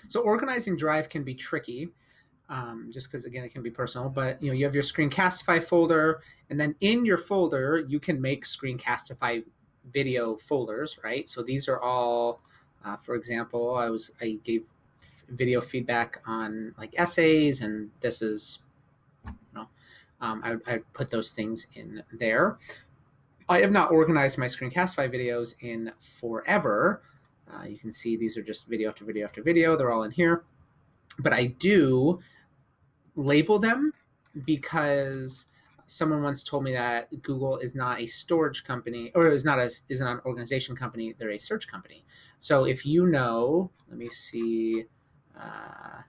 So organizing Drive can be tricky, just because again it can be personal. But you have your Screencastify folder, and then in your folder you can make Screencastify video folders, right? So these are all, for example, I gave video feedback on like essays, and this is, I put those things in there. I have not organized my Screencastify videos in forever. You can see these are just video after video after video. They're all in here. But I do label them because someone once told me that Google is not a storage company, or is not an organization company. They're a search company. So if let me see, uh,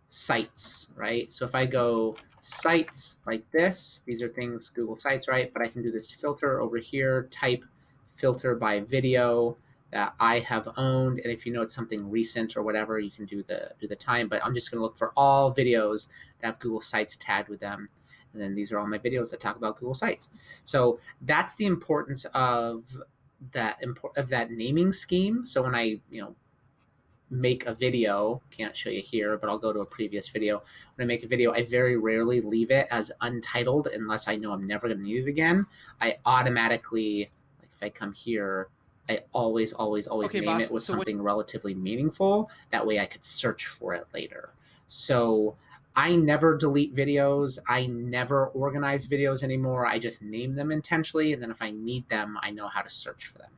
sites, right? So if I go sites like this, these are things Google Sites, right? But I can do this filter over here, type filter by video that I have owned, and if it's something recent or whatever, you can do the time. But I'm just going to look for all videos that have Google Sites tagged with them, and then these are all my videos that talk about Google Sites. So that's the importance of that naming scheme. So when I make a video, can't show you here, but I'll go to a previous video. When I make a video, I very rarely leave it as untitled unless I know I'm never going to need it again. I automatically, like if I come here, I always Okay, name it boss. with So what? something relatively meaningful. That way I could search for it later. So I never delete videos. I never organize videos anymore. I just name them intentionally. And then if I need them, I know how to search for them.